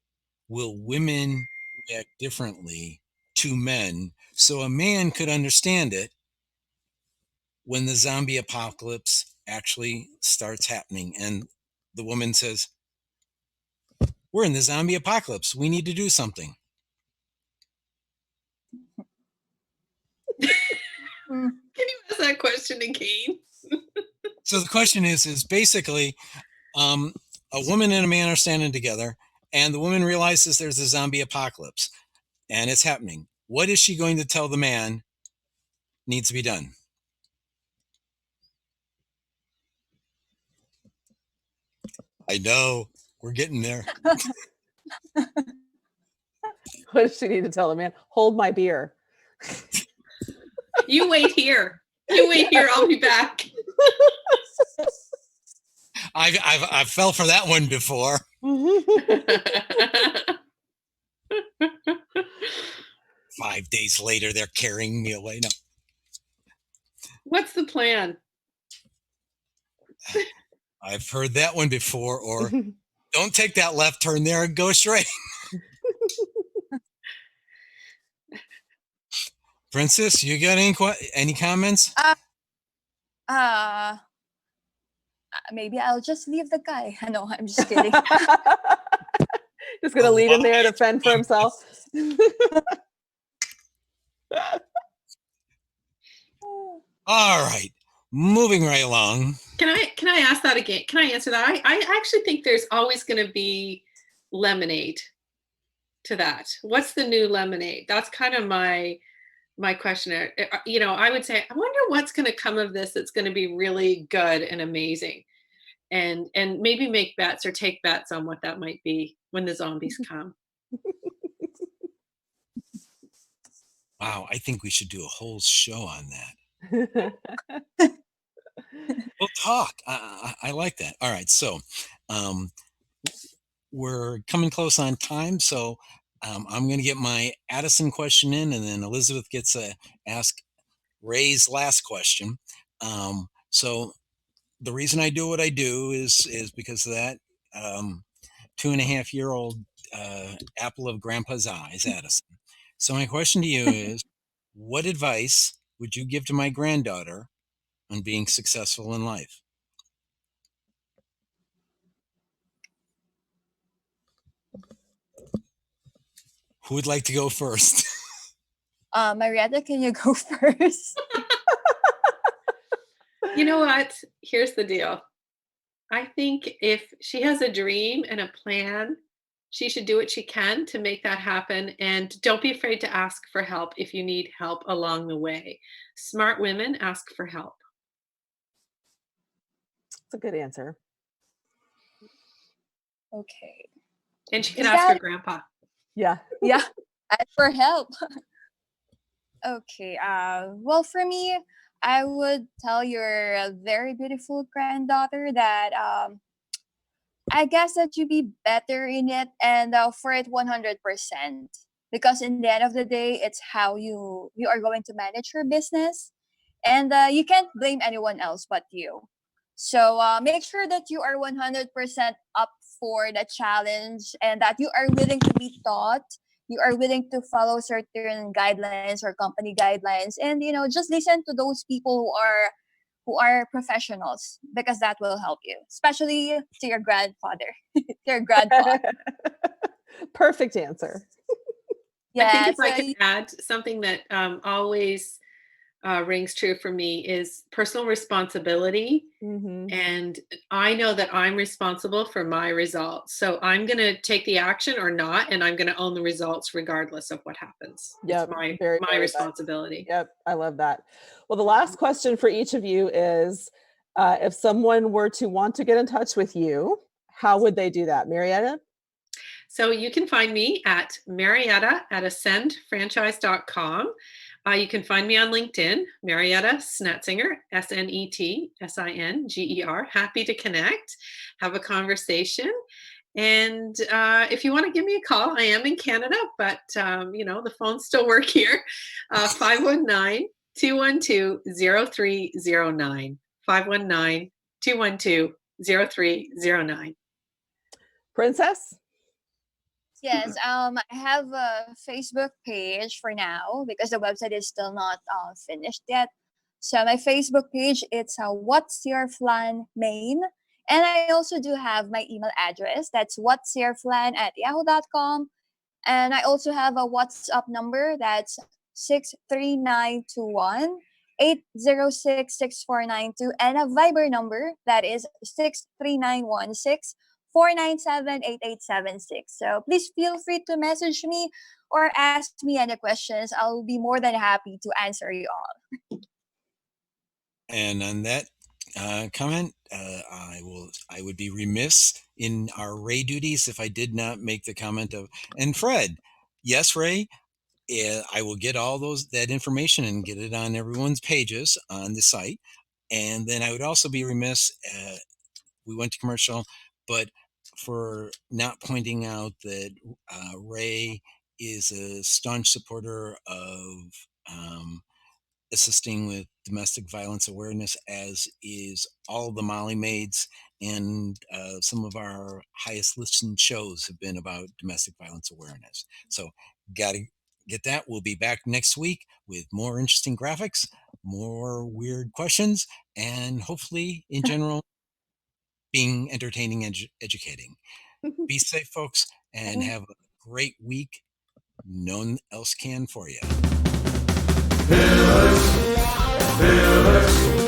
will women react differently to men so a man could understand it when the zombie apocalypse actually starts happening and the woman says, we're in the zombie apocalypse, we need to do something? Can you ask that question again? So the question is basically a woman and a man are standing together and the woman realizes there's a zombie apocalypse and it's happening. What is she going to tell the man needs to be done? I know, we're getting there. What does she need to tell the man? Hold my beer. You wait here. You wait here. I'll be back. I've fell for that one before. 5 days later, they're carrying me away. No. What's the plan? I've heard that one before. Or don't take that left turn there and go straight. Princess, you got any comments? Maybe I'll just leave the guy. No, I'm just kidding. Just gonna leave him there to fend for himself. All right, moving right along. Can I ask that again? Can I answer that? I actually think there's always going to be lemonade to that. What's the new lemonade? That's kind of my question. You know, I would say, I wonder what's going to come of this that's going to be really good and amazing, and maybe make bets or take bets on what that might be when the zombies come. Wow, I think we should do a whole show on that. We'll talk. I like that. All right, so we're coming close on time, so I'm going to get my Addison question in, and then Elizabeth gets to ask Ray's last question. So the reason I do what I do is because of that 2.5-year-old apple of Grandpa's eyes, Addison. So my question to you is, what advice would you give to my granddaughter on being successful in life? Who would like to go first? Marietta, can you go first? You know what? Here's the deal. I think if she has a dream and a plan, she should do what she can to make that happen. And don't be afraid to ask for help if you need help along the way. Smart women ask for help. That's a good answer. Okay. And she can ask her grandpa. Yeah. Yeah. Ask for help. Okay. Well, for me, I would tell your very beautiful granddaughter that I guess that you be better in it and for it 100%. because in the end of the day, it's how you are going to manage your business, and you can't blame anyone else but you. So make sure that you are 100% up for the challenge, and that you are willing to be taught. You are willing to follow certain guidelines or company guidelines, and just listen to those people who are professionals, because that will help you, especially to your grandfather, to your grandpa. Perfect answer. I think Yeah, if I so could add something that always rings true for me is personal responsibility. And I know that I'm responsible for my results. So I'm going to take the action or not, and I'm going to own the results regardless of what happens. Yep. It's my Very, very much. responsibility. Yep. I love that. Well, the last question for each of you is, if someone were to want to get in touch with you, how would they do that? Marietta? So you can find me at Marietta at ascendfranchise.com. You can find me on LinkedIn, Marietta Snetzinger, Snetzinger. Happy to connect, have a conversation. And if you want to give me a call, I am in Canada, but the phones still work here. 519-212-0309. 519-212-0309. Princess? yes, I have a Facebook page for now because the website is still not finished yet. So my Facebook page, it's What's Your Flan Maine. And I also do have my email address. That's whatsyourflan@yahoo.com. And I also have a WhatsApp number. That's 63921-806-6492, and a Viber number that is 63916-497-8876. So please feel free to message me or ask me any questions. I'll be more than happy to answer you all. And on that comment, I would be remiss in our Ray duties if I did not make the comment of, and Fred, yes, Ray, I will get all that information and get it on everyone's pages on the site. And then I would also be remiss, we went to commercial, but for not pointing out that Ray is a staunch supporter of assisting with domestic violence awareness, as is all the Molly Maids, and some of our highest listened shows have been about domestic violence awareness. So got to get that. We'll be back next week with more interesting graphics, more weird questions, and hopefully, in general, being entertaining and educating. Be safe, folks, and have a great week. No one else can for you. Pillars, pillars.